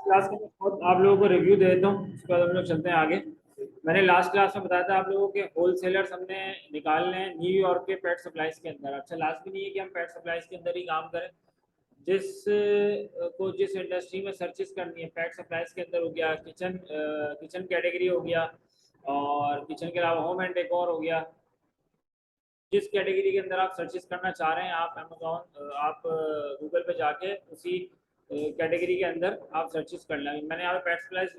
Class के बहुत आप लोगों को रिव्यू दे देता हूँ, उसके बाद हम लोग चलते हैं आगे। मैंने लास्ट क्लास में बताया था आप लोगों के होलसेलर्स हमने निकालने हैं न्यूयॉर्क के पेट सप्लाईज के अंदर। अच्छा, लास्ट भी नहीं है कि हम पेट सप्लाईज के अंदर ही काम करें। जिस इंडस्ट्री में सर्चेस करनी है पेट सप्लाईज के अंदर हो गया, किचन कैटेगरी हो गया, और किचन के अलावा होम एंड डेकोर हो गया। जिस कैटेगरी के अंदर आप सर्चेस करना चाह रहे हैं, आप अमेजोन आप गूगल पे जाके उसी कैटेगरी के अंदर आप सर्चेस कर लें। मैंने यहाँ पे पेट सप्लाईज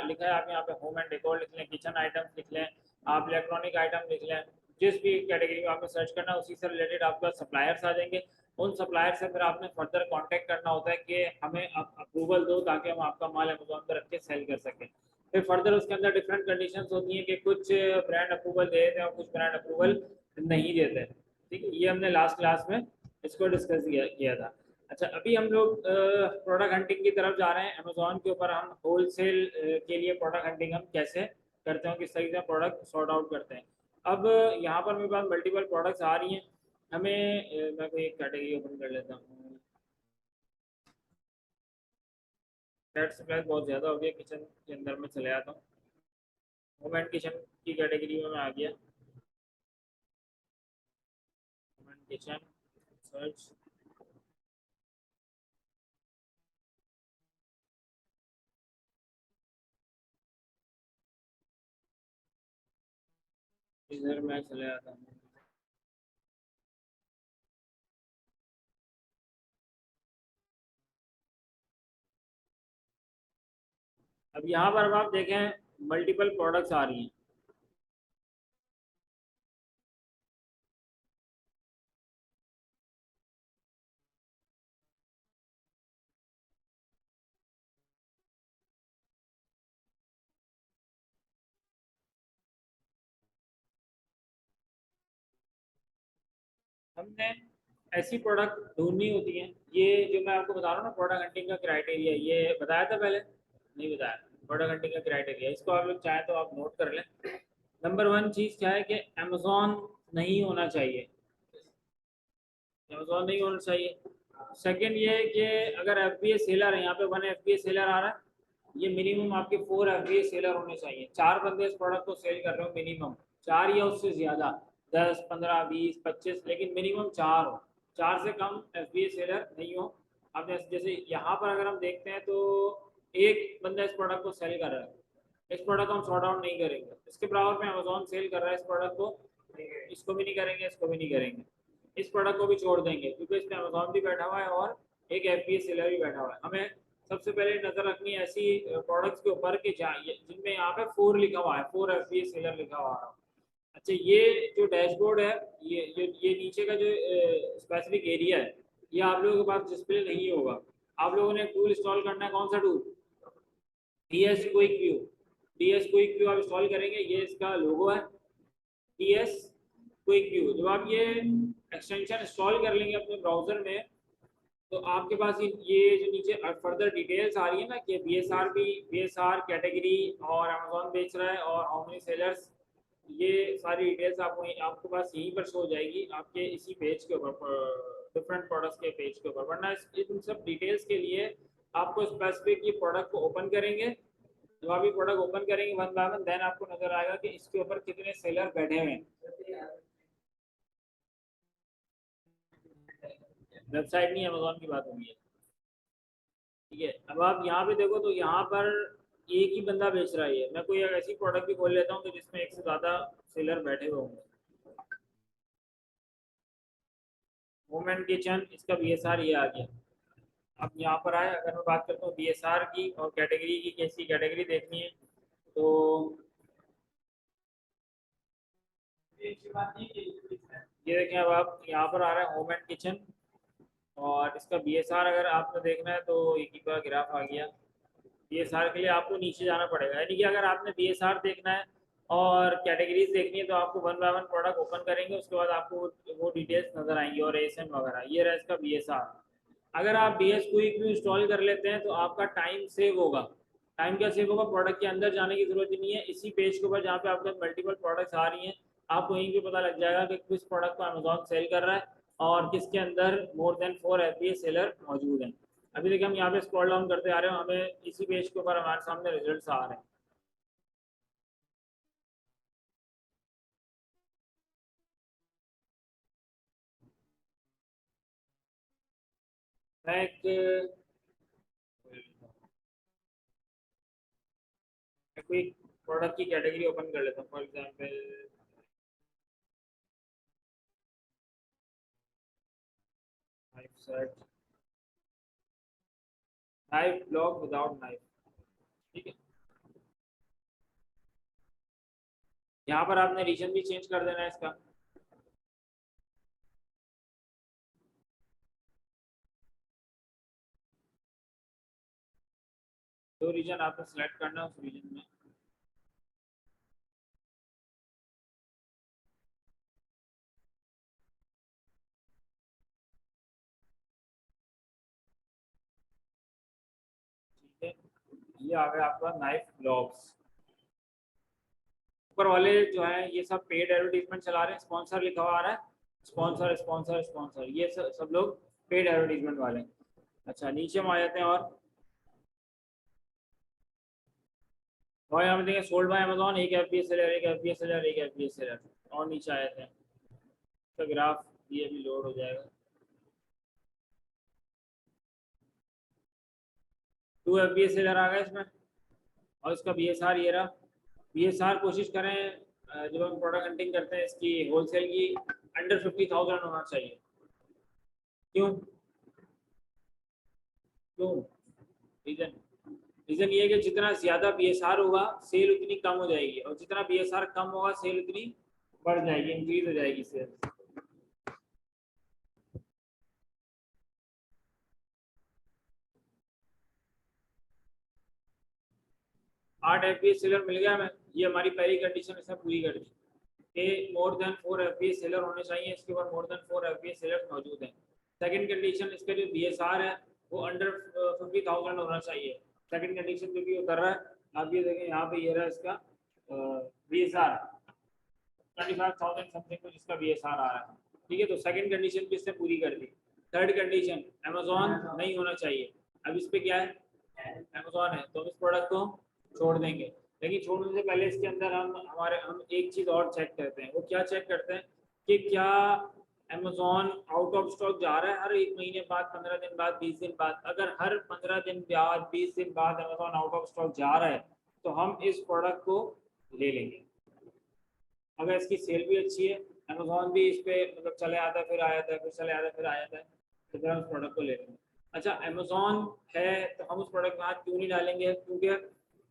लिखा है, आप यहाँ पे होम एंड डेकोर लिख लें, किचन आइटम्स लिख लें, आप इलेक्ट्रॉनिक आइटम लिख लें। जिस भी कैटेगरी में आपने सर्च करना है उसी से रिलेटेड आपके पास सप्लायर्स आ जाएंगे। उन सप्लायर से फिर आपने फर्दर कांटेक्ट करना होता है कि हमें अप्रूवल दो ताकि हम आपका माल अमेजोन पर रख के सेल कर सकें। फिर फर्दर उसके अंदर डिफरेंट कंडीशंस होती हैं कि कुछ ब्रांड अप्रूवल दे देते हैं और कुछ ब्रांड अप्रूवल नहीं देते। ठीक है, ये हमने लास्ट क्लास में इसको डिस्कस किया था। अच्छा, अभी हम लोग प्रोडक्ट हंटिंग की तरफ जा रहे हैं। अमेजोन के ऊपर हम होलसेल के लिए प्रोडक्ट हंटिंग हम कैसे करते हैं, किस तरीके से प्रोडक्ट सॉर्ट आउट करते हैं। अब यहाँ पर मेरे पास मल्टीपल प्रोडक्ट्स आ रही हैं। मैं कोई एक कैटेगरी ओपन कर लेता हूँ। पेट सप्लाई बहुत ज़्यादा हो गया, किचन के अंदर में चले आता हूँ। होम एंड किचन की कैटेगरी में मैं आ गया। Home and kitchen search. इधर मैं चले आता हूँ। अब यहाँ पर अब आप देखें मल्टीपल प्रोडक्ट्स आ रही हैं। हमने ऐसी प्रोडक्ट ढूंढनी होती है। ये जो मैं आपको बता रहा हूँ ना, प्रोडक्ट हंटिंग का क्राइटेरिया, ये बताया था पहले नहीं बताया? प्रोडक्ट हंटिंग का क्राइटेरिया, इसको आप लोग चाहें तो आप नोट कर लें। नंबर वन चीज़ क्या है कि अमेजोन नहीं होना चाहिए। अमेजोन नहीं होना चाहिए। सेकंड ये है कि अगर एफ बी ए सेलर है, यहाँ पे 1 FBA सेलर आ रहा है, ये मिनिमम आपके 4 FBA सेलर होने चाहिए। 4 बंदे इस प्रोडक्ट को सेल कर रहे हो मिनिमम, 4 या उससे ज़्यादा, 10 15 20 25, लेकिन मिनिमम 4 हो। 4 से कम FBA सेलर नहीं हो। अब जैसे यहाँ पर अगर हम देखते हैं तो एक बंदा इस प्रोडक्ट को सेल कर रहा है, इस प्रोडक्ट को हम सॉर्ट आउट नहीं करेंगे। इसके बराबर में अमेजोन सेल कर रहा है इस प्रोडक्ट को, इसको भी नहीं करेंगे, इसको भी नहीं करेंगे, इस प्रोडक्ट को भी छोड़ देंगे, क्योंकि इसमें अमेजोन भी बैठा हुआ है और एक FBA सेलर भी बैठा हुआ है। हमें सबसे पहले नजर रखनी है ऐसी प्रोडक्ट्स के ऊपर कि जिनमें यहाँ पे 4 लिखा हुआ है, 4 FBA सेलर लिखा हुआ है। अच्छा, ये जो डैशबोर्ड है, ये नीचे का जो स्पेसिफिक एरिया है, ये आप लोगों के पास डिस्प्ले नहीं होगा। आप लोगों ने टूल इंस्टॉल करना है, कौन सा tool? DS quick view. DS quick view आप इंस्टॉल करेंगे, ये इसका लोगो है, DS क्विक व्यू। जब आप ये एक्सटेंशन इंस्टॉल कर लेंगे अपने ब्राउजर में, तो आपके पास ये जो नीचे फर्दर डिटेल्स आ रही है ना कि BSR कैटेगरी और अमेजोन बेच रहा है और हाउ मेनी सेलर्स, ये सारी डिटेल्स आपके पास यहीं पर शो हो जाएगी आपके इसी पेज के ऊपर, डिफरेंट प्रोडक्ट्स के पेज के ऊपर। वरना इन सब डिटेल्स के लिए आपको स्पेसिफिक ये प्रोडक्ट को ओपन करेंगे। जब आप ये प्रोडक्ट ओपन करेंगे वन बाय वन, देन आपको नजर आएगा कि इसके ऊपर कितने सेलर बैठे हुए हैं। वेबसाइट नहीं, अमेजोन की बात होगी। ठीक है, अब आप यहाँ पे देखो तो यहाँ पर एक ही बंदा बेच रहा है। मैं कोई ऐसी प्रोडक्ट भी खोल लेता हूँ तो जिसमें एक से ज़्यादा सेलर बैठे हुए होंगे। होम एंड किचन, इसका BSR ये आ गया। अब यहाँ पर आए, अगर मैं बात करता हूँ BSR की और कैटेगरी की, कैसी कैटेगरी देखनी है तो ये देखें। अब आप यहाँ पर आ रहा है होम एंड किचन, और इसका BSR अगर आपको देखना है तो एक ही बार ग्राफ आ गया। BSR के लिए आपको नीचे जाना पड़ेगा, यानी कि अगर आपने BSR देखना है और कैटेगरीज देखनी है तो आपको one by one product open करेंगे, उसके बाद आपको वो डिटेल्स नजर आएंगी और ASN वगैरह। ये रहा इसका BSR। अगर आप DS क्विक व्यू इंस्टॉल कर लेते हैं तो आपका टाइम सेव होगा। टाइम क्या सेव होगा? प्रोडक्ट के अंदर जाने की जरूरत ही नहीं है, इसी पेज के ऊपर जहाँ पे आपके मल्टीपल प्रोडक्ट्स आ रही हैं, आपको यहीं पे पता लग जाएगा कि किस प्रोडक्ट को अमेजोन सेल कर रहा है और किसके अंदर मोर देन 4 FBA सेलर मौजूद हैं। अभी देखिए हम यहाँ पे स्क्रॉल डाउन करते आ रहे हैं, हमें इसी पेज के ऊपर हमारे सामने रिजल्ट्स आ रहे हैं। मैं एक मैं कोई प्रोडक्ट की कैटेगरी ओपन कर लेता हूँ, for example knife set, knife block without knife. ठीक है, यहाँ पर आपने रीजन भी चेंज कर देना है इसका। जो रीजन आपने सेलेक्ट करना है उस रीजन में। ठीक है, ये आ गया आपका नाइफ ब्लॉक्स। ऊपर वाले जो है ये सब पेड एडवर्टीजमेंट चला रहे हैं, स्पॉन्सर लिखा हुआ आ रहा है, स्पॉन्सर स्पॉन्सर स्पॉन्सर, ये सब लोग पेड एडवर्टीजमेंट वाले हैं। अच्छा, नीचे हम आ जाते हैं और यहाँ पे देखें सोल्ड बाय अमेजोन, एक एफबीएस सेलर, एक एफबीएस सेलर, एक एफबीएस सेलर। और नीचे आ जाते हैं तो ग्राफ ये भी लोड हो जाएगा। 2 एफबीएस सेलर आ गए इसमें, और इसका बीएसआर ये रहा। बीएसआर कोशिश करें जब हम प्रोडक्ट हंटिंग करते हैं इसकी होलसेल की, अंडर 50,000 होना चाहिए। क्यों क्यों? रीजन रीजन ये है कि जितना ज्यादा बीएसआर होगा सेल उतनी कम हो जाएगी, और जितना बीएसआर कम होगा सेल उतनी बढ़ जाएगी, इंक्रीज हो जाएगी सेल। 8 एफपीएस सेलर मिल गया हमें, ये हमारी पहली कंडीशन इसने पूरी कर दी कि मोर देन 4 एफपीएस सेलर होने चाहिए, इसके ऊपर मोर देन 4 एफपीएस सेलर मौजूद हैं। सेकंड कंडीशन, इसका जो बीएसआर है वो अंडर 50,000 होना चाहिए। सेकंड कंडीशन जो भी वो कर रहा है, आप ये देखें यहाँ पे ये रहा इसका बीएसआर 25,000 समथिंग को जिसका बीएसआर आ रहा है। ठीक है, तो सेकंड कंडीशन भी इसने पूरी कर दी। थर्ड कंडीशन, अमेजोन नहीं होना चाहिए। अब इस पे क्या है, अमेजोन है, तो हम इस प्रोडक्ट को छोड़ देंगे। लेकिन छोड़ने से पहले इसके अंदर हम एक चीज और चेक करते हैं। वो क्या चेक करते हैं कि क्या अमेजोन आउट ऑफ स्टॉक जा रहा है हर एक महीने बाद, 15 दिन बाद, 20 दिन बाद। अगर हर 15 दिन बाद, 20 दिन बाद अमेजोन आउट ऑफ स्टॉक जा रहा है तो हम इस प्रोडक्ट को ले लेंगे। अगर इसकी सेल भी अच्छी है, अमेजोन भी इस पे मतलब चले आता है फिर आ जाता है, फिर चले आता है फिर आ जाता है, तो फिर हम उस प्रोडक्ट को ले लेंगे। अच्छा, अमेजोन है तो हम उस प्रोडक्ट में हाथ क्यों नहीं डालेंगे? क्योंकि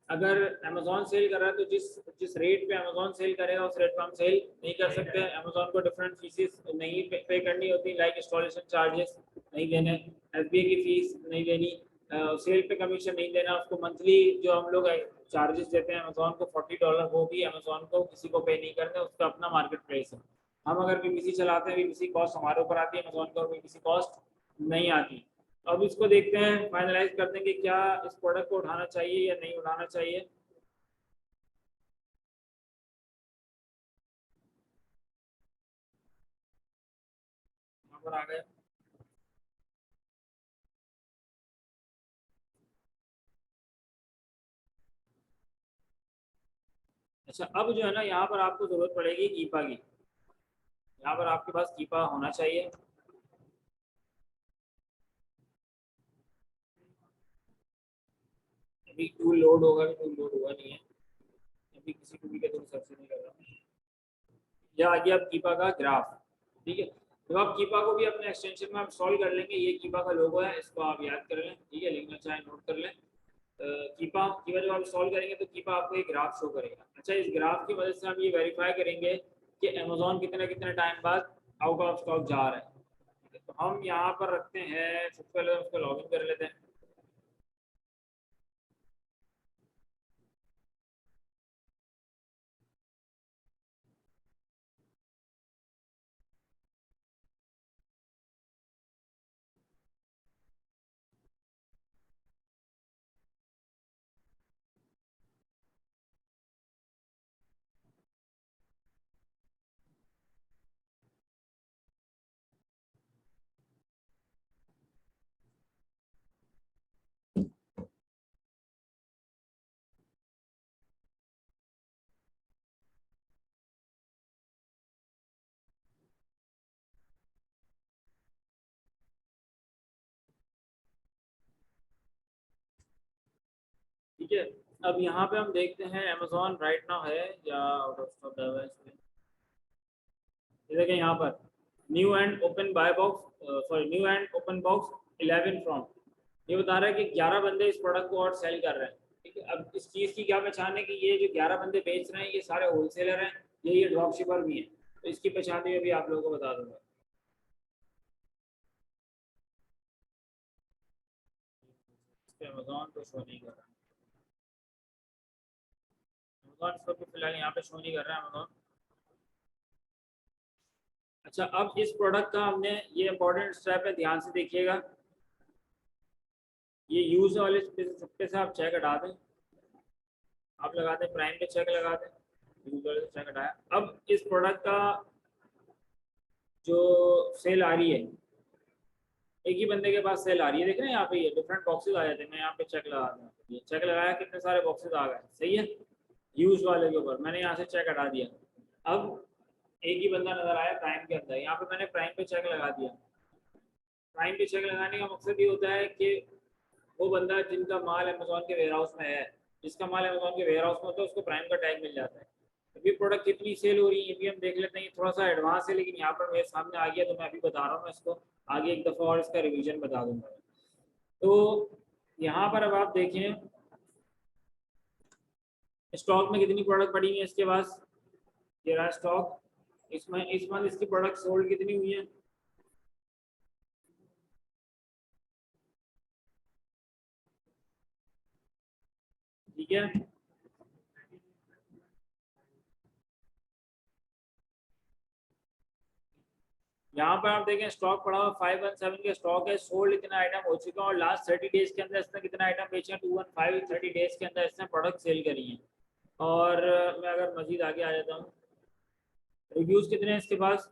अगर अमेजोन सेल कर रहा है तो जिस जिस रेट पे अमेजोन सेल करेगा उस रेट पे हम सेल नहीं कर सकते। अमेजोन को डिफरेंट फीसेस नहीं पे करनी होती, लाइक इंस्टॉलेशन चार्जेस नहीं देने, एफबीए की फीस नहीं देनी, सेल पे कमीशन नहीं देना। उसको मंथली जो हम लोग चार्जेस देते हैं अमेजोन को $40, वो भी अमेजोन को किसी को पे नहीं करते, उसका अपना मार्केट प्लेस है। हम अगर बीबीसी चलाते हैं, बीबीसी कॉस्ट हमारे ऊपर आती है, अमेजोन को बीबीसी कॉस्ट नहीं आती। अब इसको देखते हैं, फाइनलाइज करते हैं कि क्या इस प्रोडक्ट को उठाना चाहिए या नहीं उठाना चाहिए। यहाँ पर आ गए। अच्छा, अब जो है ना यहाँ पर आपको जरूरत पड़ेगी कीपा की। यहाँ पर आपके पास कीपा होना चाहिए। अभी टूल लोड होगा, भी टूल लोड हुआ नहीं है अभी, किसी को भी थ्रू सर्च नहीं कर रहा। या आगे आप कीपा का ग्राफ। ठीक है, जब आप कीपा को भी अपने एक्सटेंशन में आप सॉल्व कर लेंगे, ये कीपा का लोगो है, इसको आप याद कर लें। ठीक है, लिखना चाहें नोट कर लें। कीपा कीपा जब आप सॉल्व करेंगे तो कीपा आपको एक ग्राफ शो करेगा। अच्छा, इस ग्राफ की मदद से हम ये वेरीफाई करेंगे कि अमेजोन कितने कितने टाइम बाद आउट ऑफ स्टॉक जा रहा है। ठीक है, तो हम यहाँ पर रखते हैं, सबसे पहले उसको लॉग इन कर लेते हैं। ठीक है। अब यहाँ पे हम देखते हैं अमेजोन राइट नाउ है या आउट ऑफ स्टॉक है इसमें। ये देखें यहाँ पर new and open by box, sorry new and open box 11 from. ये बता रहा है कि 11 बंदे इस प्रोडक्ट को और सेल कर रहे हैं। ठीक है, अब इस चीज़ की क्या पहचान है कि ये जो 11 बंदे बेच रहे हैं ये सारे होलसेलर हैं, ये ड्रॉप शिपर भी हैं। तो इसकी पहचान भी अभी आप लोगों को बता दूंगा। अमेजोन तो शो नहीं कर रहा, अमेजोन इसको तो फिलहाल यहाँ पे शो नहीं कर रहा है अमेजोन। अच्छा, अब इस प्रोडक्ट का हमने ये इंपॉर्टेंट स्टेप है, ध्यान से देखिएगा। ये यूज वाले पे से आप चेक हटा दें, आप लगा दें प्राइम पे चेक लगा दें, यूज वाले से चेक हटाया। अब इस प्रोडक्ट का जो सेल आ रही है, एक ही बंदे के पास सेल आ रही है, देख रहे हैं यहाँ पे ये डिफरेंट बॉक्सेस आ जाते हैं। मैं यहाँ पे चेक लगा दूँ, ये चेक लगाया, कितने सारे बॉक्सेस आ गए, सही है। यूज वाले के ऊपर मैंने यहाँ से चेक हटा दिया। अब एक ही बंदा नजर आया प्राइम के अंदर, यहाँ पे मैंने प्राइम पे चेक लगा दिया। प्राइम पे चेक लगाने का मकसद ये होता है कि वो बंदा जिनका माल अमेजोन के वेयर हाउस में है, जिसका माल अमेजोन के वेयर हाउस में होता है, उसको प्राइम का टैग मिल जाता है। अभी प्रोडक्ट कितनी सेल हो रही है ये भी हम देख लेते हैं। थोड़ा सा एडवांस है लेकिन यहाँ पर मेरे सामने आ गया तो मैं अभी बता रहा हूँ। मैं इसको आगे एक दफ़ा और इसका रिवीजन बता दूंगा। तो यहाँ पर अब आप देखें स्टॉक में कितनी प्रोडक्ट पड़ी है इसके पास, ये रहा स्टॉक। इसमें इस मंथ इसकी प्रोडक्ट सोल्ड कितनी हुई है, ठीक है। यहाँ पर आप देखें स्टॉक पड़ा हुआ 517 का स्टॉक है, सोल्ड इतना आइटम हो चुका है और लास्ट 30 डेज के अंदर इसने कितना आइटम बेचे हैं, 215 30 डेज के अंदर इसने प्रोडक्ट सेल करी है। और मैं अगर मजीद आगे आ जाता हूँ, रिव्यूज कितने हैं इसके पास,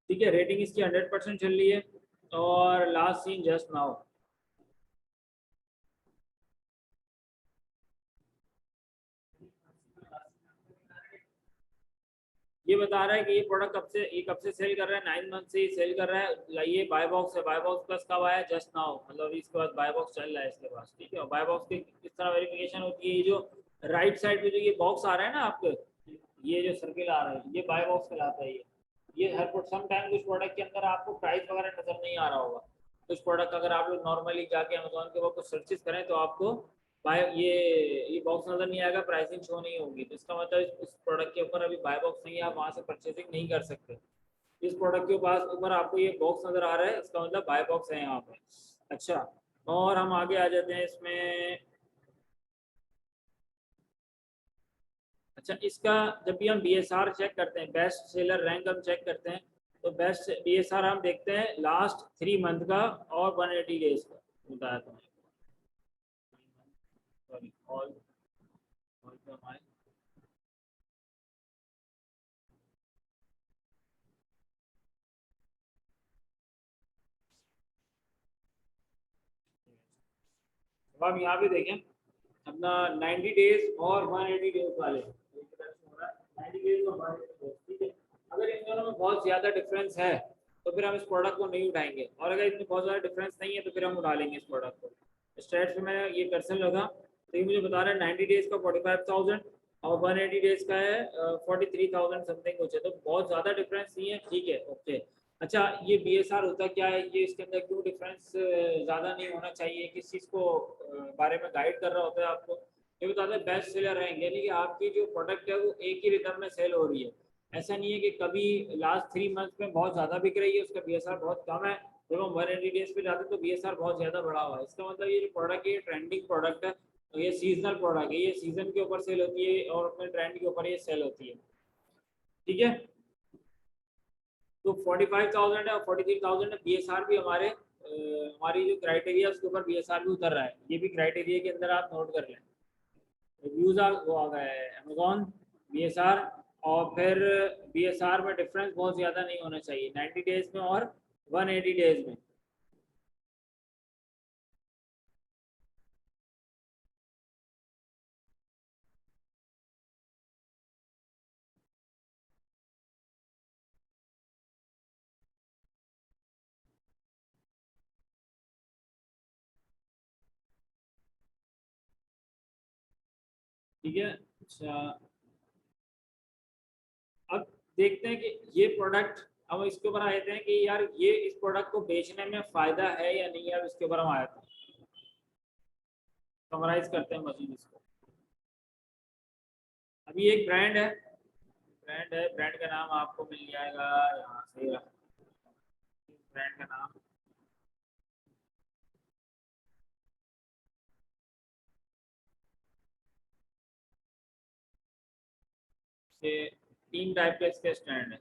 ठीक है। रेटिंग इसकी 100% चल रही है। और लास्ट सीन जस्ट नाउ, ये बता रहा है कि ये प्रोडक्ट कब से सेल कर रहा है, 9 मंथ से ही सेल कर रहा है। ये बाय बॉक्स है, बाय बॉक्स प्लस कब आया, जस्ट नाउ, मतलब इसके बाद बाय बॉक्स चल रहा है इसके पास, ठीक है। और बाय बॉक्स की किस तरह वेरिफिकेशन होती है, ये जो राइट साइड पे जो ये बॉक्स आ रहा है ना आपके, ये जो सर्किल आ रहा है ये बाय बॉक्स कहलाता है। ये हर सम टाइम कुछ प्रोडक्ट के अंदर आपको प्राइस वगैरह नजर नहीं आ रहा होगा। कुछ प्रोडक्ट अगर आप लोग नॉर्मली जाके अमेजोन के ऊपर कुछ सर्चेस करें तो आपको बाय ये बॉक्स नजर नहीं आएगा, प्राइसिंग शो नहीं होगी। तो इसका मतलब इस प्रोडक्ट के ऊपर अभी बाय बॉक्स नहीं है, आप वहां से परचेसिंग नहीं कर सकते। इस प्रोडक्ट के पास ऊपर आपको ये बॉक्स नजर आ रहा है, इसका मतलब बाय बॉक्स है यहाँ पे। अच्छा, और हम आगे आ जाते हैं इसमें। अच्छा, इसका जब भी हम बीएसआर चेक करते हैं, बेस्ट सेलर रैंक हम चेक करते हैं, तो बेस्ट बीएसआर हम देखते हैं लास्ट 3 मंथ का और 180 डेज का बताया था। सॉरी, ऑल पे हमारे अब आप यहाँ पे देखें अपना 90 डेज और 180 डेज वाले, 90 डेज और 180 डेज, ठीक है। अगर इन दोनों में बहुत ज़्यादा डिफरेंस है तो फिर हम इस प्रोडक्ट को नहीं उठाएंगे, और अगर इसमें बहुत ज़्यादा डिफरेंस नहीं है तो फिर हम उठा लेंगे इस प्रोडक्ट को। स्टेट पे मैंने ये कर्सर लगा तो ये मुझे बता रहा है 90 डेज का 45,000 और 180 डेज का है 43,000 समथिंग कुछ है। तो बहुत ज़्यादा डिफरेंस नहीं है, ठीक है, ओके। अच्छा, ये बीएसआर होता क्या है, ये इसके अंदर क्यों डिफरेंस ज़्यादा नहीं होना चाहिए, किस चीज़ को बारे में गाइड कर रहा होता है आपको, ये बताता है बेस्ट सेलर रहेंगे, यानी कि आपकी जो प्रोडक्ट है वो एक ही रिदम में सेल हो रही है। ऐसा नहीं है कि कभी लास्ट 3 मंथ में बहुत ज़्यादा बिक रही है, उसका बीएसआर बहुत कम है, जब हम 180 डेज पे जाते हैं तो बीएसआर बहुत ज़्यादा बढ़ा हुआ है। इसका मतलब ये जो प्रोडक्ट है ये ट्रेंडिंग प्रोडक्ट है, तो ये सीजनल प्रोडक्ट है, ये सीजन के ऊपर सेल होती है और अपने ट्रेंड के ऊपर ये सेल होती है, ठीक है। तो 45,000 है और 43,000 है, बीएसआर भी हमारी जो क्राइटेरिया उसके ऊपर बीएसआर भी उतर रहा है, ये भी क्राइटेरिया के अंदर आप नोट कर लें। रिव्यूज वो आ गया है अमेजोन, बीएसआर, और फिर बीएसआर में डिफरेंस बहुत ज़्यादा नहीं होना चाहिए 90 डेज में और 180 डेज में। ठीक है। अच्छा, अब देखते हैं कि ये प्रोडक्ट, हम इसके ऊपर आ जाते हैं कि यार ये इस प्रोडक्ट को बेचने में फ़ायदा है या नहीं है। अब इसके ऊपर हम आ जाते हैं, समराइज करते हैं मशीन इसको। अभी एक ब्रांड का नाम आपको मिल जाएगा यहाँ से, ब्रांड का नाम से, तीन टाइप के इसके स्टैंड है।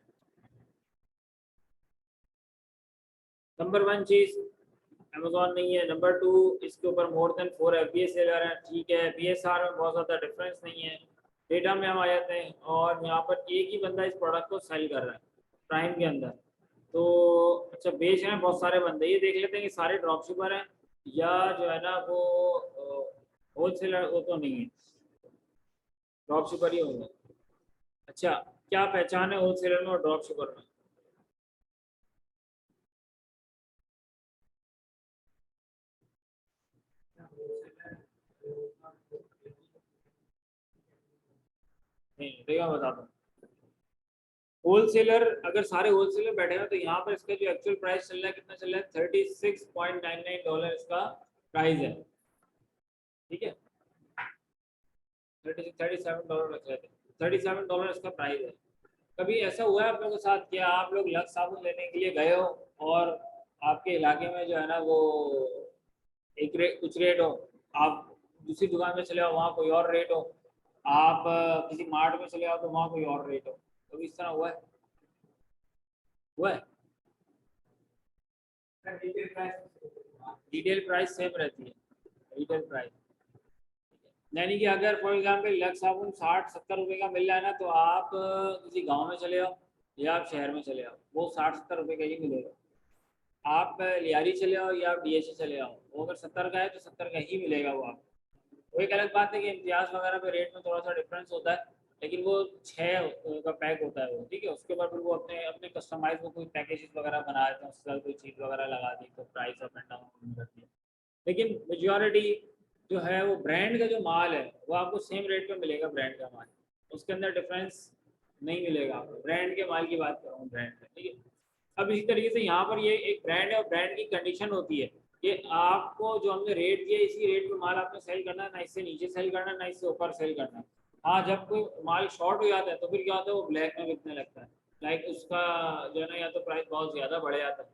नंबर वन चीज़, अमेजोन नहीं है। नंबर टू, इसके ऊपर मोर देन 4 एफबीएस सेलर हैं। ठीक है, बीएसआर में बहुत ज़्यादा डिफरेंस नहीं है। डेटा में हम आ जाते हैं और यहाँ पर एक ही बंदा इस प्रोडक्ट को सेल कर रहा है प्राइम के अंदर। तो अच्छा, बेच रहे हैं बहुत सारे बंदे। ये देख लेते हैं कि सारे ड्रॉप शिपर हैं या जो है ना वो होल सेलर, वो तो नहीं है, ड्रॉप शिपर ही होंगे। अच्छा, क्या पहचान है होल सेलर में और ड्रॉप शिपर में? नहीं, देखा बताता हूँ। होलसेलर, अगर सारे होलसेलर बैठे हैं तो यहाँ पर इसका जो एक्चुअल प्राइस चल रहा है, कितना चल रहा है, $36.99 इसका प्राइस है। ठीक है, $37 रख लेते हैं, $37 इसका प्राइस है। कभी ऐसा हुआ है आप लोगों के साथ कि आप लोग लक्स साबुन लेने के लिए गए हो और आपके इलाके में जो है ना वो एक रेट, कुछ रेट हो, आप दूसरी दुकान में चले आओ वहाँ कोई और रेट हो, आप किसी मार्ट में चले आओ तो वहाँ कोई और रेट हो? कभी इस तरह हुआ है? हुआ है? रिटेल प्राइस सेम रहती है, रिटेल प्राइस। यानी कि अगर फॉर एग्जांपल लक्स साबुन 60-70 रुपए का मिल रहा है ना, तो आप किसी गांव में चले आओ या आप शहर में चले आओ, वो 60-70 रुपए का ही मिलेगा। आप लियारी चले आओ या आप डीएचए चले आओ, वो अगर 70 का है तो 70 का ही मिलेगा वो आपको। वो एक अलग बात है कि इम्तियाज़ वगैरह पे रेट में थोड़ा सा डिफरेंस होता है, लेकिन वो 6 का पैक होता है वो। ठीक है, उसके बाद फिर वो अपने अपने कस्टमाइज वो कोई पैकेजेस वगैरह बना देते हैं, उसके साथ कोई चीज़ वगैरह लगा दी तो प्राइस अप एंड डाउन करती है। लेकिन मेजॉरिटी जो है वो ब्रांड का जो माल है वो आपको सेम रेट पे मिलेगा, ब्रांड का माल, उसके अंदर डिफरेंस नहीं मिलेगा आपको। ब्रांड के माल की बात कर रहा हूँ, ब्रांड का। ठीक है, अब इसी तरीके से यहाँ पर ये एक ब्रांड है और ब्रांड की कंडीशन होती है कि आपको जो हमने रेट दिया इसी रेट पे माल आपने सेल करना है, ना इससे नीचे सेल करना है ना इससे ऊपर सेल करना है। हाँ, जब कोई माल शॉर्ट हो जाता है तो फिर क्या होता है, वो ब्लैक में बिकने लगता है, लाइक उसका जो है ना या तो प्राइस बहुत ज़्यादा बढ़ जाता है।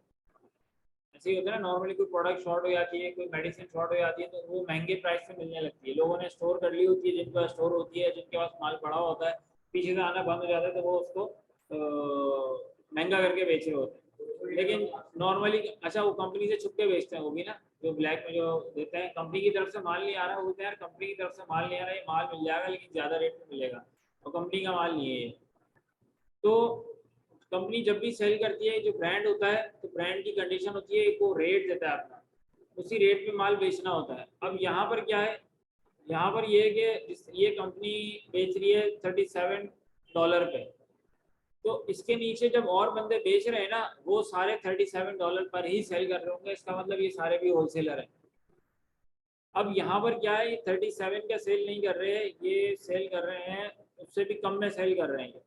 ऐसे ही होता है ना, नॉर्मली कोई प्रोडक्ट शॉर्ट हो जाती है, कोई मेडिसिन शॉर्ट हो जाती है तो वो महंगे प्राइस से मिलने लगती है। लोगों ने स्टोर कर ली होती है, जिनके पास स्टोर होती है, जिनके पास माल पड़ा होता है, पीछे से आना बंद हो जाता है तो वो उसको महंगा करके बेच रहे होते हैं। लेकिन नॉर्मली, अच्छा, वो कंपनी से छुप के बेचते हैं वो भी ना, जो ब्लैक में जो देते हैं, कंपनी की तरफ से माल नहीं आ रहा, वो बोलते हैं यार कंपनी की तरफ से माल नहीं आ रहा, ये माल मिल जाएगा लेकिन ज़्यादा रेट में मिलेगा, और कंपनी का माल नहीं है ये। तो कंपनी जब भी सेल करती है, जो ब्रांड होता है तो ब्रांड की कंडीशन होती है, एक वो रेट देता है अपना, उसी रेट पे माल बेचना होता है। अब यहाँ पर क्या है, यहाँ पर ये है कि ये कंपनी बेच रही है $37 पे, तो इसके नीचे जब और बंदे बेच रहे हैं ना, वो सारे $37 पर ही सेल कर रहे होंगे, इसका मतलब ये सारे भी होलसेलर हैं। अब यहाँ पर क्या है, ये 37 का सेल नहीं कर रहे हैं, ये सेल कर रहे हैं उससे भी कम में सेल कर रहे हैं।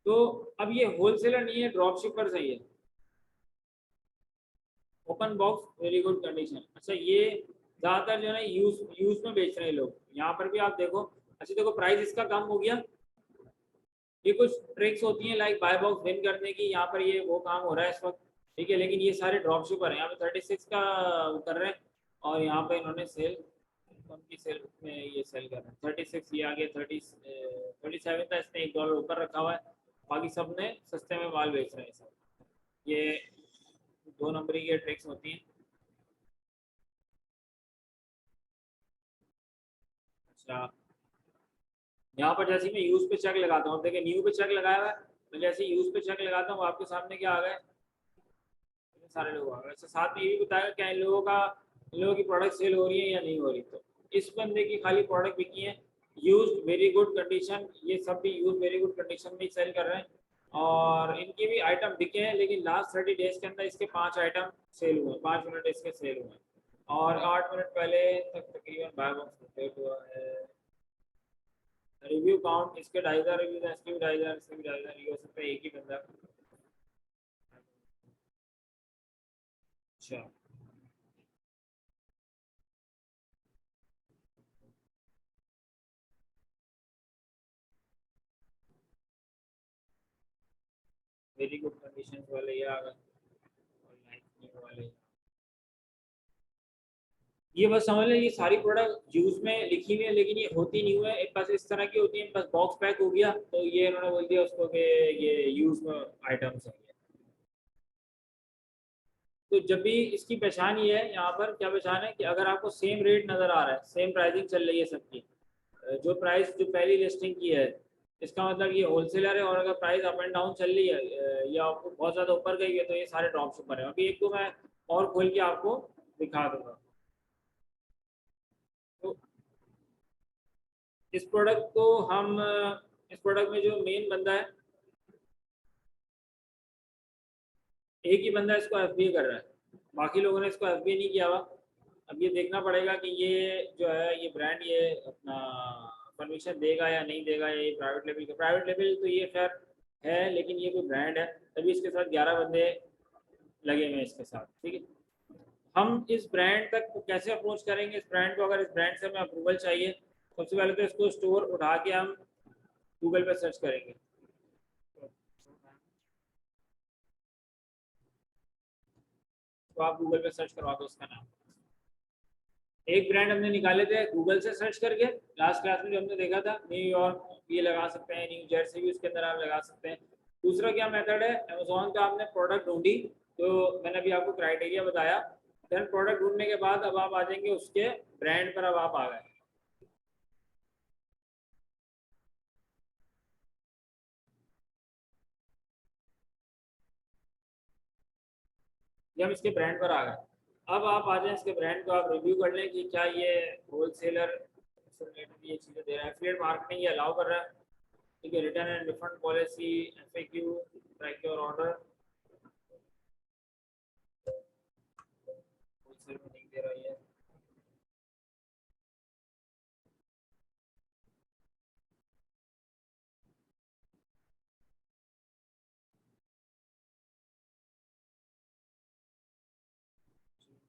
तो अब ये होलसेलर नहीं है, ड्रॉप शिपर सही है। Open box very good condition. अच्छा, ये ज़्यादातर जो है ना यूज यूज में बेच रहे हैं लोग, यहाँ पर भी आप देखो। अच्छा देखो, प्राइस इसका कम हो गया। ये कुछ ट्रिक्स होती हैं लाइक बाय बॉक्स विन करने की, यहाँ पर ये वो काम हो रहा है इस वक्त। ठीक है, लेकिन ये सारे ड्रॉप शिपर हैं, यहाँ पे 36 का वो कर रहे हैं और यहाँ पे इन्होंने सेल, उनकी सेल में ये सेल कर रहे हैं 36, ये आगे 37 था, इसने $1 ऊपर रखा हुआ है, बाकी सब ने सस्ते में माल बेच रहे हैं सब। ये 2 नंबरी की ट्रिक्स होती हैं। अच्छा, यहाँ पर जैसे मैं यूज पे चेक लगाता हूँ, देखिए न्यू पे चेक लगाया हुआ है, मैं जैसे यूज पे चेक लगाता हूँ आपके सामने क्या आ गए, इतने सारे लोग आ गए। अच्छा, साथ में ये भी बताया क्या इन लोगों की प्रोडक्ट सेल हो रही है या नहीं हो रही। तो इस बंदे की खाली प्रोडक्ट बिकी है यूज वेरी गुड कंडीशन, ये सब भी यूज वेरी गुड कंडीशन में सेल कर रहे हैं, और इनके भी आइटम बिके हैं, लेकिन लास्ट 30 डेज के अंदर इसके 5 आइटम सेल हुए, 5 मिनट इसके सेल हुए, और 8 मिनट पहले तक तकरीबन बाय बॉक्स कंप्लीट हुआ है। रिव्यू काउंट, इसके 2,500 रिव्यूज हैं, इसके भी 2,500, इसके भी 2,500, ये हो सकता है एक ही बंदा। अच्छा, वेरी गुड कंडीशन वाले ये आ गए, और लाइक वाले। ये बस समझ लें ये सारी प्रोडक्ट यूज में लिखी हुई है, लेकिन ये होती नहीं हुआ है, एक पास इस तरह की होती है, बस बॉक्स पैक हो गया तो ये इन्होंने बोल दिया उसको कि ये यूज में आइटम्स है। तो जब भी इसकी पहचान ये है, यहाँ पर क्या पहचान है कि अगर आपको सेम रेट नज़र आ रहा है, सेम प्राइसिंग चल रही है सबकी, जो प्राइस जो पहली लिस्टिंग की है, इसका मतलब ये होलसेलर है, और अगर प्राइस अप एंड डाउन चल रही है या आपको बहुत ज़्यादा ऊपर गई है, तो ये सारे ड्रॉप शिपर है। अभी एक तो मैं और खोल के आपको दिखा दूंगा। तो इस प्रोडक्ट को हम इस प्रोडक्ट में जो मेन बंदा है, एक ही बंदा इसको एफबीए कर रहा है, बाकी लोगों ने इसको एफबीए नहीं किया हुआ। अब ये देखना पड़ेगा कि ये जो है ये ब्रांड ये अपना परमिशन देगा या नहीं देगा, ये प्राइवेट लेवल का, प्राइवेट लेवल तो ये खैर है, लेकिन ये कोई ब्रांड है, तभी इसके साथ 11 बंदे लगे हुए हैं इसके साथ। ठीक है, हम इस ब्रांड तक कैसे अप्रोच करेंगे इस ब्रांड को? अगर इस ब्रांड से हमें अप्रूवल चाहिए, सबसे पहले तो इसको स्टोर उठा के हम गूगल पे सर्च करेंगे। तो आप गूगल पे सर्च करवा दो इसका नाम। एक ब्रांड हमने निकाले थे गूगल से सर्च करके, लास्ट क्लास में जो हमने देखा था, न्यूयॉर्क ये लगा सकते हैं, न्यू जर्सी भी उसके अंदर आप लगा सकते हैं। दूसरा क्या मेथड है, अमेजोन का आपने प्रोडक्ट ढूंढी, तो मैंने अभी आपको क्राइटेरिया बताया, देन प्रोडक्ट ढूंढने के बाद अब आप आ जाएंगे उसके ब्रांड पर, अब आप आ गए। ये हम इसके ब्रांड पर आ गए। अब आप आ जाए इसके ब्रांड को, आप रिव्यू कर लें कि क्या ये होलसेलर ये चीज़ें दे रहा है, एफिलिएट मार्केटिंग ये अलाउ कर रहा है। ठीक है, return and refund policy, FAQ, track your order, wholesale में नहीं दे रहा है।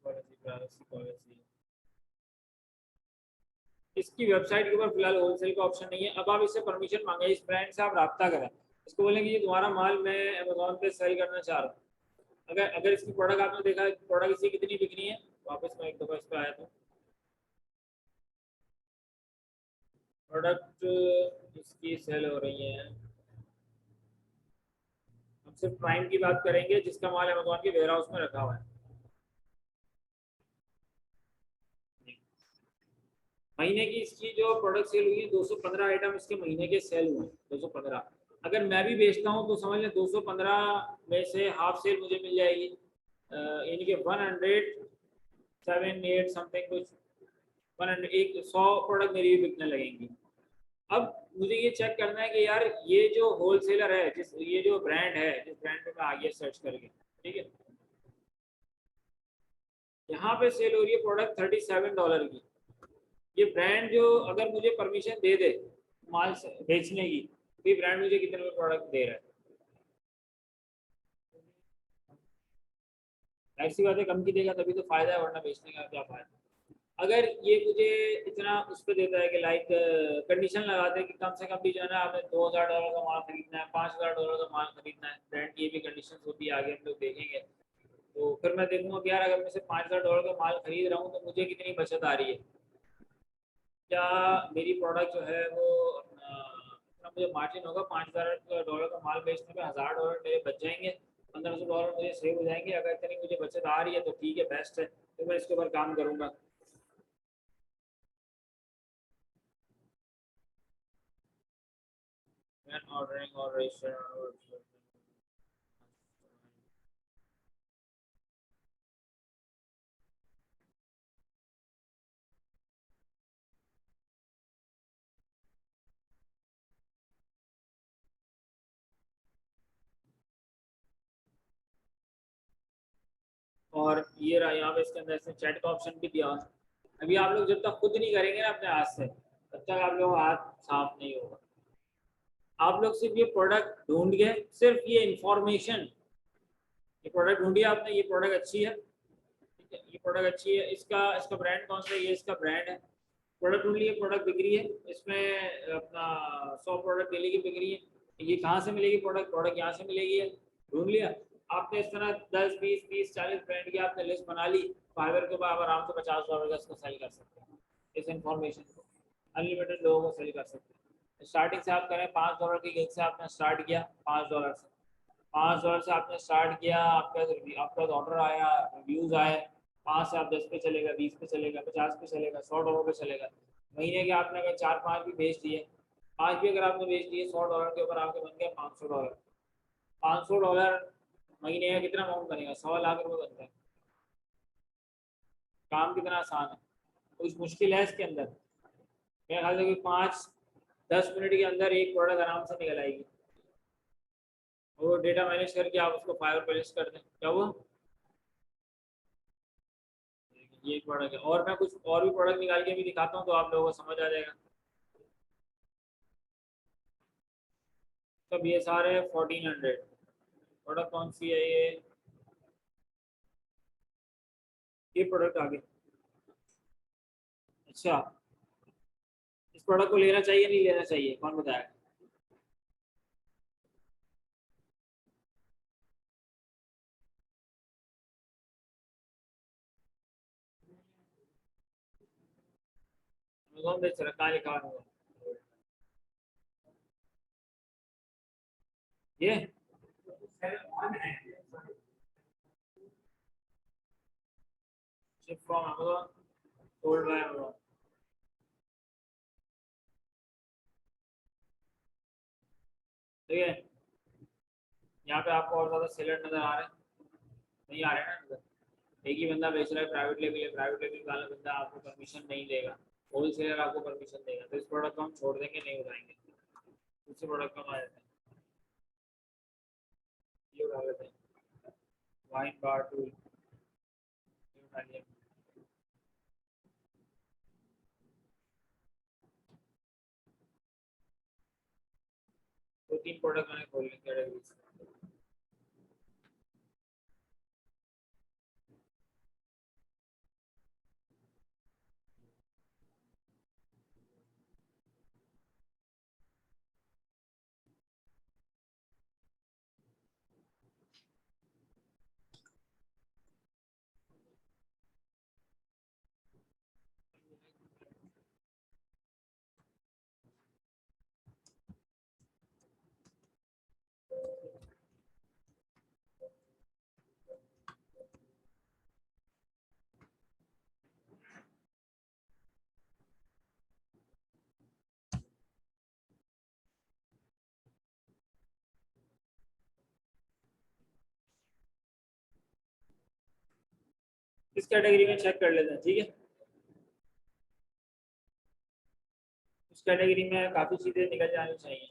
पॉलिसी, प्राइवेसी पॉलिसी, इसकी वेबसाइट के ऊपर फिलहाल होलसेल का ऑप्शन नहीं है। अब आप इससे परमिशन मांगे, इस ब्रांड से आप रब्ता करें, इसको बोलेंगे ये तुम्हारा माल मैं अमेजोन पे सेल करना चाह रहा हूँ। अगर अगर इसकी प्रोडक्ट आपने देखा प्रोडक्ट इसकी कितनी बिकनी है, वापस मैं एक दफ़ा इस पर आया था, प्रोडक्ट इसकी सेल हो रही है, हम सिर्फ प्राइम की बात करेंगे जिसका माल अमेजोन के वेयर हाउस में रखा हुआ है। महीने की इसकी जो प्रोडक्ट सेल हुई है, 215 आइटम इसके महीने के सेल हुए हैं, 215। अगर मैं भी बेचता हूँ तो समझ लें 215 में से हाफ सेल मुझे मिल जाएगी, यानी कि 107 8 समथिंग कुछ, 100 एक 100 प्रोडक्ट मेरी भी बिकने लगेंगी। अब मुझे ये चेक करना है कि यार ये जो होलसेलर है, जिस ये जो ब्रांड है, जिस ब्रांड पे मैं आ गया सर्च करके, ठीक है, यहाँ पे सेल हो रही है प्रोडक्ट $37 की। ये ब्रांड जो अगर मुझे परमिशन दे दे माल बेचने की, तो ये ब्रांड मुझे कितने में प्रोडक्ट दे रहा है? ऐसी बात है, कम की देगा तभी तो फायदा है, वरना बेचने का क्या फायदा। अगर ये मुझे इतना उस पर देता है कि लाइक कंडीशन लगाते हैं कि कम से कम भी जो है ना, आपने $2,000 का माल खरीदना है, $5,000 का माल खरीदना है, ब्रांड की ये भी कंडीशन होती है, आगे हम लोग देखेंगे। तो फिर मैं देखूंगा कि यार अगर मैं सिर्फ $5,000 का माल खरीद रहा हूँ तो मुझे कितनी बचत आ रही है, क्या मेरी प्रोडक्ट जो है वो अपना अपना मुझे मार्जिन होगा, $5,000 का माल बेचने में $1,000 मेरे बच जाएंगे, $1,500 मुझे सेव हो जाएंगे। अगर इतनी मुझे बचत आ रही है तो ठीक है, बेस्ट है, तो मैं इसके ऊपर काम करूँगा। When ordering or registering और ये रहा यहाँ पे इसके अंदर इसने चैट का ऑप्शन भी दिया हुआ है। अभी आप लोग जब तक खुद नहीं करेंगे ना अपने हाथ से, तब तक आप लोग हाथ साफ नहीं होगा। आप लोग सिर्फ ये प्रोडक्ट ढूंढ गए, सिर्फ ये इंफॉर्मेशन, ये प्रोडक्ट ढूंढिए आपने, ये प्रोडक्ट अच्छी है, ठीक है, ये प्रोडक्ट अच्छी है, इसका इसका ब्रांड कौन सा है, ये इसका ब्रांड है। प्रोडक्ट ढूंढ लिए, प्रोडक्ट बिक रही है, इसमें अपना 100 प्रोडक्ट डेली की बिक रही है, ये कहाँ से मिलेगी प्रोडक्ट, प्रोडक्ट यहाँ से मिलेगी है, ढूंढ लिया। आपने इस तरह 10 20 30 40 ब्रांड की आपने लिस्ट बना ली, फाइवर के बाद आराम से $50 का इसको सेल कर सकते हैं, इस इंफॉर्मेशन को अनलिमिटेड लोगों को सेल कर सकते हैं। स्टार्टिंग से आप करें $5 की गिग से आपने स्टार्ट किया, $5 से, $5 से आपने स्टार्ट किया, आपका ऑर्डर आया, रिव्यूज आए, 5 से आप 10 पे चलेगा, 20 पे चलेगा, 50 पे चलेगा, $100 पे चलेगा। महीने के आपने अगर 4 5 भी बेच दिए, 5 भी अगर आपने बेच दिए, $100 के ऊपर आपके बन गया $500। $500 महीने का कितना अमाउंट बनेगा, 100 लाख रुपए बनता है। काम कितना आसान है, कुछ मुश्किल है इसके अंदर। मेरे ख्याल से कि 5 10 मिनट के अंदर एक प्रोडक्ट आराम से निकल आएगी। वो डेटा मैनेज करके आप उसको फाइवर पे लिस्ट कर दें, क्या हुआ, ये एक प्रोडक्ट है। और मैं कुछ और भी प्रोडक्ट निकाल के भी दिखाता हूँ तो आप लोगों को समझ आ जाएगा। तो ये सारे 1400 प्रोडक्ट कौन सी है, ये प्रोडक्ट आ गई। अच्छा, इस प्रोडक्ट को लेना चाहिए नहीं लेना चाहिए, कौन बताया। अमेज़न बेच रहा, कहाँ लिखा हुआ है ये, ship from Amazon, sold by Amazon. ठीक है, यहाँ पे आपको और ज्यादा सेलर नजर आ रहे हैं, नहीं आ रहे हैं ना नजर। एक ही बंदा बेच रहा है, प्राइवेट लेवल है, प्राइवेट लेवल वाला बंदा आपको परमिशन नहीं देगा, होल सेलर आपको परमिशन देगा, तो इस प्रोडक्ट को हम छोड़ देंगे, नहीं उठाएंगे, दूसरे प्रोडक्ट को हम आ जाते हैं, ये उठा लेते हैं, वाइन बार टूल, ये उठा लिया। 2 3 प्रोडक्ट मैंने खोल लिए कैटेगरीज। इस कैटेगरी में चेक कर लेते हैं, ठीक है। इस कैटेगरी में काफ़ी चीज़ें निकल जानी चाहिए।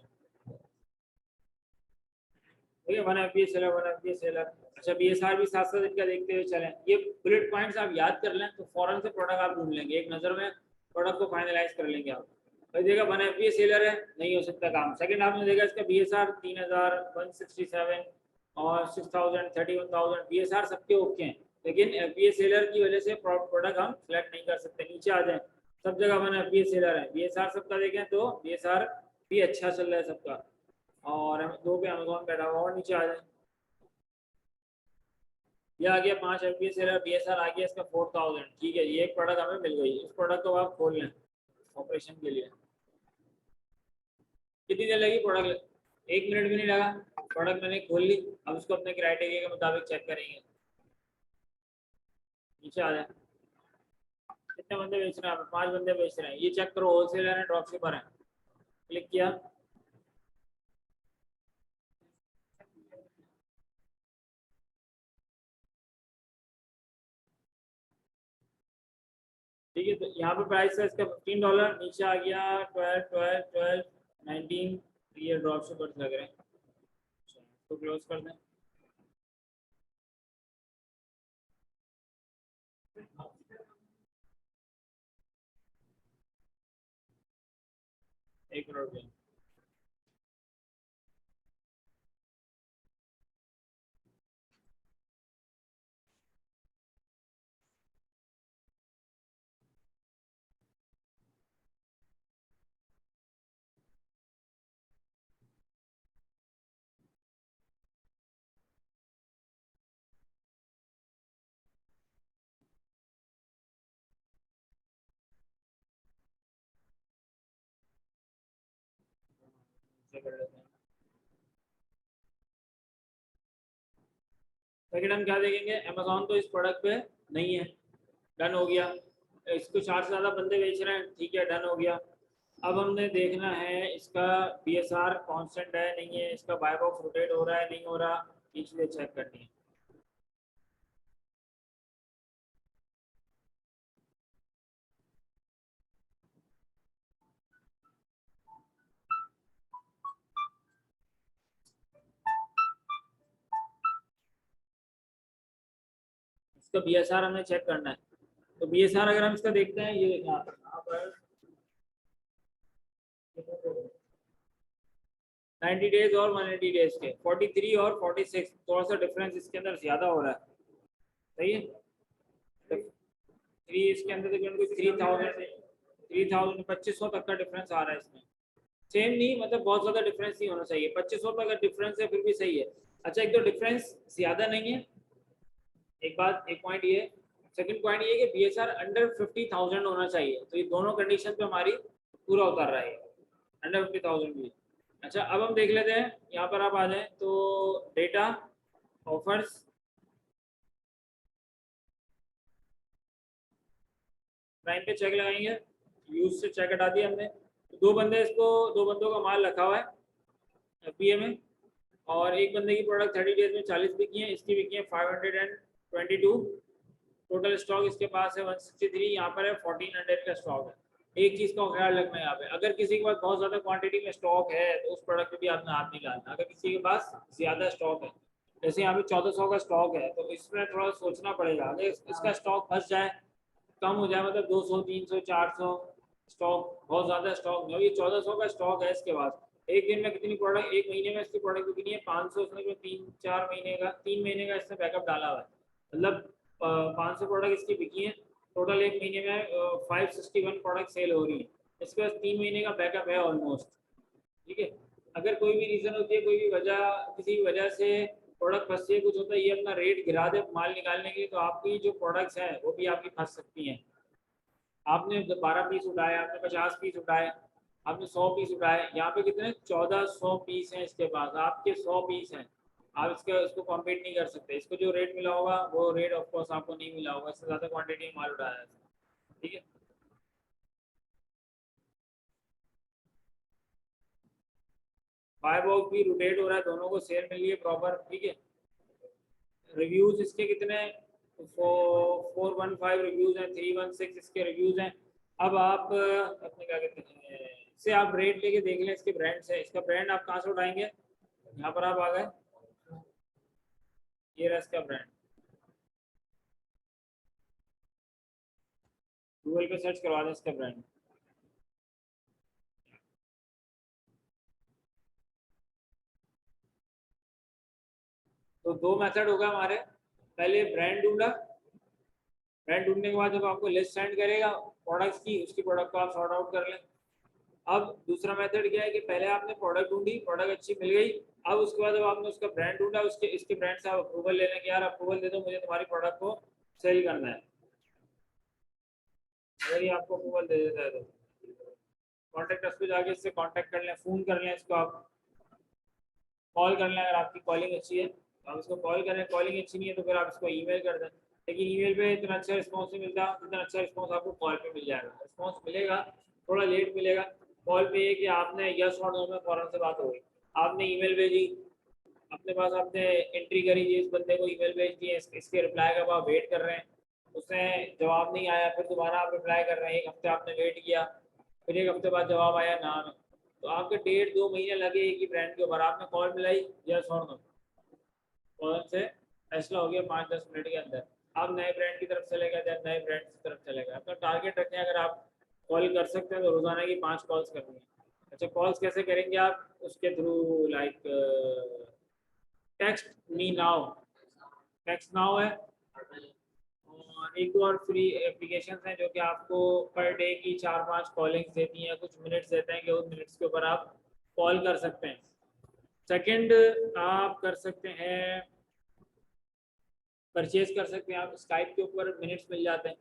ठीक है, 1 FBA सेलर, 1 FBA सेलर। अच्छा, BSR भी साथ साथ इनका देखते हुए चलें, ये बुलेट पॉइंट्स आप याद कर लें तो फौरन से प्रोडक्ट आप ढूंढ लेंगे, एक नज़र में प्रोडक्ट को फाइनलाइज कर लेंगे आप। भाई देखा 1 FBA सेलर है, नहीं हो सकता काम। सेकंड आपने देखा इसका BSR 3000, 167 और 6000, 31,000, BSR सबके ओके हैं, लेकिन FBA सेलर की वजह से प्रोडक्ट हम सेलेक्ट नहीं कर सकते। नीचे आ जाए, सब जगह 1 FBA सेलर है, BSR सबका देखें तो BSR भी अच्छा चल रहा है सबका, और दो पे अमेजोन बैठा हुआ, और नीचे आ जाए, ये आ गया 5 FBA सेलर, BSR आ गया इसका 4000। ठीक है, ये एक प्रोडक्ट हमें मिल गई, इस प्रोडक्ट को आप खोल लें ऑपरेशन के लिए। कितनी देर लगी प्रोडक्ट, 1 मिनट भी नहीं लगा, प्रोडक्ट मैंने खोल ली। अब उसको अपने क्राइटेरिया के मुताबिक चेक करेंगे। नीचे आ जाए, कितने बंदे बेच रहे हैं, 5 बंदे बेच रहे हैं, ये चेक करो होलसेलर है ड्रॉप शिपर है। क्लिक किया, ठीक है, तो यहाँ पे प्राइस है इसका $15, नीचे आ गया 12 12 12 19, ये ड्रॉप शिपर्स लग रहे हैं। अच्छा, इसको क्लोज कर दें। एक मिनट में। से कर लेते हैं। सेकंड हम क्या देखेंगे, अमेजोन तो इस प्रोडक्ट पे नहीं है, डन हो गया। इसको 4 से ज़्यादा बंदे बेच रहे हैं, ठीक है, डन हो गया। अब हमने देखना है इसका BSR कांस्टेंट है नहीं है, इसका बाय बॉक्स रोटेट हो रहा है नहीं हो रहा, ये चीज़ें चेक करनी है। इसका BSR हमें चेक करना है। तो BSR अगर हम इसका देखते हैं, ये देखना यहाँ पर 90 डेज और 180 डेज के 43 और 46, थोड़ा सा डिफरेंस इसके अंदर ज़्यादा हो रहा है, सही है। थ्री इसके अंदर तकरीबन कोई 3000 2500 तक का डिफरेंस आ रहा है इसमें। सेम नहीं, मतलब बहुत ज़्यादा डिफरेंस नहीं होना चाहिए, 2500 तक का डिफरेंस है फिर भी सही है। अच्छा, एक तो डिफरेंस ज़्यादा नहीं है, एक बात, एक पॉइंट ये। सेकंड पॉइंट ये कि BSR अंडर 50,000 होना चाहिए, तो ये दोनों कंडीशन पे हमारी पूरा उतर रहा है, अंडर 50,000 भी। अच्छा, अब हम देख लेते हैं, यहाँ पर आप आ जाएं तो डेटा ऑफर्स, प्राइम पे चेक लगाएंगे, यूज से चेक हटा दिया हमने। तो दो बंदों का माल रखा हुआ है FBA में, और एक बंदे की प्रोडक्ट 30 डेज में 40 बिकी है, इसकी बिकी है 522। टोटल स्टॉक इसके पास है 163, यहाँ पर है 1400 का स्टॉक है। एक चीज़ का ख्याल रखना है यहाँ पे, अगर किसी के पास बहुत ज़्यादा क्वांटिटी में स्टॉक है तो उस प्रोडक्ट पे भी आपने हाथ नहीं डालना। अगर किसी के पास ज़्यादा स्टॉक है, जैसे यहाँ पे 1400 का स्टॉक है, तो इसमें थोड़ा सोचना पड़ेगा। अगर इसका स्टॉक फंस जाए, कम हो जाए, मतलब 200 300 400 स्टॉक, बहुत ज़्यादा स्टॉक नहीं हो, ये 1400 का स्टॉक है इसके पास। एक दिन में कितनी प्रोडक्ट, एक महीने में इसकी प्रोडक्ट कितनी है 500, इसमें जो 3 4 महीने का 3 महीने का इसने बैकअप डाला हुआ है, मतलब 500 प्रोडक्ट इसकी बिकी हैं। टोटल एक महीने में 561 प्रोडक्ट सेल हो रही है, इसके पास 3 महीने का बैकअप है ऑलमोस्ट, ठीक है। अगर कोई भी रीज़न होती है, कोई भी वजह, किसी भी वजह से प्रोडक्ट फंसती है, कुछ होता है, ये अपना रेट गिरा दे माल निकालने के लिए, तो आपकी जो प्रोडक्ट्स हैं वो भी आपकी फंस सकती हैं। आपने 12 पीस उठाए, आपने 50 पीस उठाए, आपने 100 पीस उठाए, यहाँ पे कितने 1400 पीस हैं इसके पास, आपके 100 पीस हैं। आप इसको कॉम्पीट नहीं कर सकते, इसको जो रेट मिला होगा वो रेट ऑफकोर्स आपको नहीं मिला होगा, इससे ज़्यादा क्वांटिटी में माल उठाया है, ठीक है। बाय बॉक्स भी रोटेट हो रहा है, दोनों को सेल मिल रही है प्रॉपर, ठीक है। रिव्यूज इसके कितने 415 रिव्यूज हैं, 316 इसके रिव्यूज हैं। अब आप अपने क्या कहते हैं, इससे आप रेट लेके देख लें, इसके ब्रांड से, इसका ब्रांड आप कहाँ से उठाएंगे, यहाँ पर आप आ गए, ये रहा इसका ब्रांड, गूगल पे सर्च करवा दें इसका ब्रांड। तो दो मेथड होगा हमारे, पहले ब्रांड ढूंढा, ब्रांड ढूंढने के बाद जब आपको लिस्ट सेंड करेगा प्रोडक्ट्स की, उसकी प्रोडक्ट को आप सॉर्ट आउट कर लें। अब दूसरा मेथड क्या है कि पहले आपने प्रोडक्ट ढूंढी, प्रोडक्ट अच्छी मिल गई, अब उसके बाद जब आपने उसका ब्रांड ढूंढा, उसके इसके ब्रांड से आप अप्रूवल लेने के, यार अप्रूवल दे दो मुझे तुम्हारी प्रोडक्ट को सेल करना है। अगर ये आपको अप्रूवल दे देता है तो कॉन्टैक्ट अस पे जाके इससे कॉन्टैक्ट कर लें, फ़ोन कर लें इसको, आप कॉल कर लें, अगर आपकी कॉलिंग अच्छी है तो आप इसको कॉल करें, कॉलिंग अच्छी नहीं है तो फिर आप इसको ईमेल कर दें। लेकिन ईमेल पे इतना अच्छा रिस्पॉन्स नहीं मिलता जितना अच्छा रिस्पॉन्स आपको कॉल पे मिल जाएगा, रिस्पॉन्स मिलेगा, थोड़ा लेट मिलेगा। कॉल पे ये कि आपने यस और नो में फ़ौरन से बात हो गई, आपने ईमेल भेजी, अपने पास आपने एंट्री करी जी, इस बंदे को ईमेल भेज दी है, इसके रिप्लाई का आप वेट कर रहे हैं, उसने जवाब नहीं आया, फिर दोबारा आप रिप्लाई कर रहे हैं, एक हफ्ते आपने वेट किया, फिर एक हफ्ते बाद जवाब आया ना, तो आपके 1.5 2 महीने लगे एक ही ब्रांड के ऊपर, आपने कॉल मिलाई यस और नो, फौरन से फैसला हो गया 5-10 मिनट के अंदर, आप नए ब्रांड की तरफ चले गए, नए ब्रांड की तरफ चले गए। अपना टारगेट रखें, अगर आप कॉल कर सकते हैं तो रोजाना की 5 कॉल्स करनी है, अच्छा, कॉल्स कैसे करेंगे आप? उसके through like text me now, text now है, और एक दो और फ्री एप्लीकेशंस हैं जो कि आपको पर डे की 4-5 कॉलिंग्स देती हैं, कुछ मिनट्स देते हैं कि उन मिनट्स के ऊपर आप कॉल कर सकते हैं। सेकंड, आप कर सकते हैं परचेज कर सकते हैं, आप स्काइप के ऊपर मिनट्स मिल जाते हैं,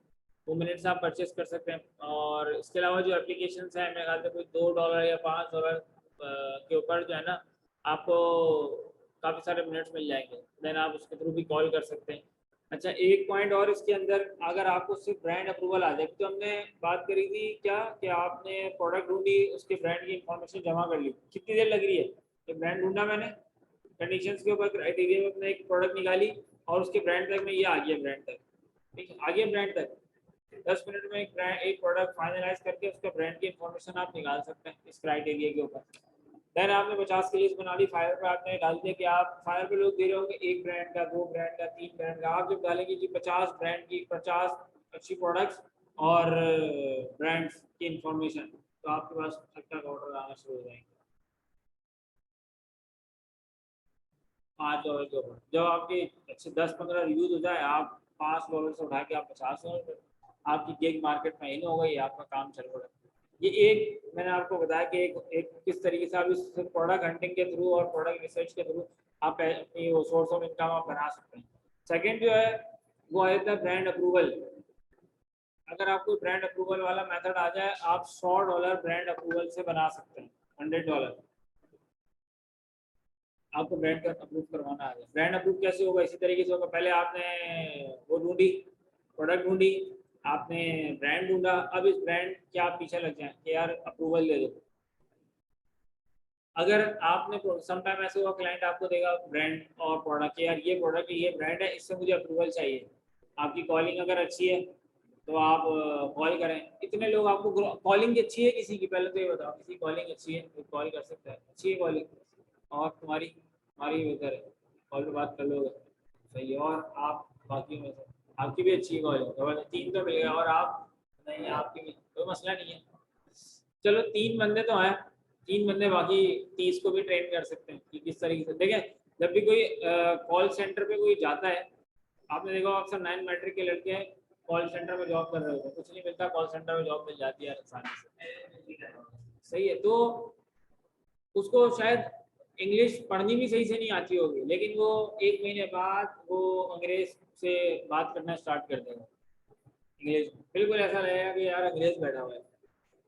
वो मिनट्स आप परचेज कर सकते हैं। और इसके अलावा जो एप्लीकेशंस हैं, मेरे ख्याल से कोई $2 या $5 के ऊपर जो है ना, आपको काफ़ी सारे मिनट्स मिल जाएंगे, देन आप उसके थ्रू भी कॉल कर सकते हैं। अच्छा, एक पॉइंट और इसके अंदर, अगर आपको सिर्फ ब्रांड अप्रूवल आ जाए, तो हमने बात करी थी क्या कि आपने प्रोडक्ट ढूंढी, उसके ब्रांड की इंफॉर्मेशन जमा कर ली, कितनी देर लग रही है? एक ब्रांड ढूंढा मैंने, कंडीशंस के ऊपर क्राइटेरिया में अपने एक प्रोडक्ट निकाली, और उसके ब्रांड तक में ये आ गया, ब्रांड तक, ठीक है, आ गया ब्रांड तक। 10 मिनट में एक प्रोडक्ट फाइनलाइज करके उसका ब्रांड की इंफॉर्मेशन आप निकाल सकते हैं इस क्राइटेरिया के ऊपर। देन आपने 50 की लिस्ट बना ली, फायर पे आपने डाल दिया कि आप फायर पे लोग दे रहे होंगे 1 ब्रांड का, 2 ब्रांड का, 3 ब्रांड का। आप जब डालेंगे कि 50 ब्रांड की 50 अच्छी प्रोडक्ट्स और ब्रांड्स की इंफॉर्मेशन, तो आपके पास टक ऑर्डर आना शुरू हो जाएंगे। $5 के ऊपर जब आपके अच्छे 10-15 रिव्यूज हो जाए, आप $5 से उठा के आप $50, आपकी गिग मार्केट में इन हो गई, आपका काम चल पड़ा। ये एक मैंने आपको बताया कि एक किस तरीके से आप इस प्रोडक्ट हंटिंग के थ्रू और प्रोडक्ट रिसर्च के थ्रू आप अपनी वो सोर्स ऑफ इनकम आप बना सकते हैं। सेकंड जो है वो आ जाता है ब्रांड अप्रूवल। अगर आपको ब्रांड अप्रूवल वाला मेथड आ जाए, आप $100 ब्रांड अप्रूवल से बना सकते हैं, $100 आपको ब्रांड का अप्रूव करवाना है। ब्रांड अप्रूव कैसे होगा? इसी तरीके से होगा, पहले आपने वो ढूंढी, प्रोडक्ट ढूंढी, आपने ब्रांड ढूंढा, अब इस ब्रांड के आप पीछे लग जाए कि यार अप्रूवल दे दो। अगर आपने सम टाइम ऐसे हुआ, क्लाइंट आपको देगा ब्रांड और प्रोडक्ट, यार ये प्रोडक्ट ये ब्रांड है, इससे मुझे अप्रूवल चाहिए। आपकी कॉलिंग अगर अच्छी है तो आप कॉल करें। कितने लोग आपको कॉलिंग अच्छी है किसी की? पहले तो ये बताओ, किसी कॉलिंग अच्छी है तो कॉल कर सकता है, अच्छी है कॉलिंग, और तुम्हारी तुम्हारी बेहतर है, कॉल पे बात कर लोगे, सही है। और आप बाकी में से आपकी भी अच्छी कॉल है, तो 3 तो मिल गया, और आप नहीं, आपकी भी कोई मसला नहीं है। चलो 3 बंदे तो हैं, 3 बंदे बाकी 30 को भी ट्रेन कर सकते हैं कि किस तरीके से। देखें, जब भी कोई कॉल सेंटर पे कोई जाता है, आपने देखा अक्सर 9 मैट्रिक के लड़के कॉल सेंटर में जॉब कर रहे होते हैं, कुछ नहीं मिलता, कॉल सेंटर में जॉब मिल जाती है आसानी से, सही है। तो उसको शायद इंग्लिश पढ़नी भी सही से नहीं आती होगी, लेकिन वो 1 महीने बाद वो अंग्रेज से बात करना स्टार्ट कर देगा, इंग्लिश बिल्कुल ऐसा लगेगा कि यार अंग्रेज बैठा हुआ है।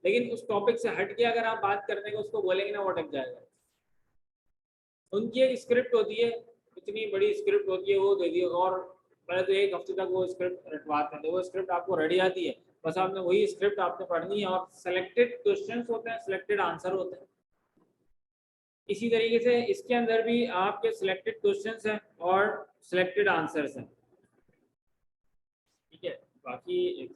लेकिन उस टॉपिक से हट के अगर आप बात करने को उसको बोलेंगे ना, वो अटक जाएगा। उनकी एक स्क्रिप्ट होती है, इतनी बड़ी स्क्रिप्ट होती है, वो दे दी, और पहले तो 1 हफ्ते तक वो स्क्रिप्ट रटवाते हैं, तो वो स्क्रिप्ट आपको रेडी आती है, बस आपने वही स्क्रिप्ट आपने पढ़नी है, और सिलेक्टेड क्वेश्चंस होते हैं, सिलेक्टेड आंसर होते हैं। इसी तरीके से इसके अंदर भी आपके सिलेक्टेड क्वेश्चंस हैं और सिलेक्टेड आंसर्स हैं, ठीक है। बाकी एक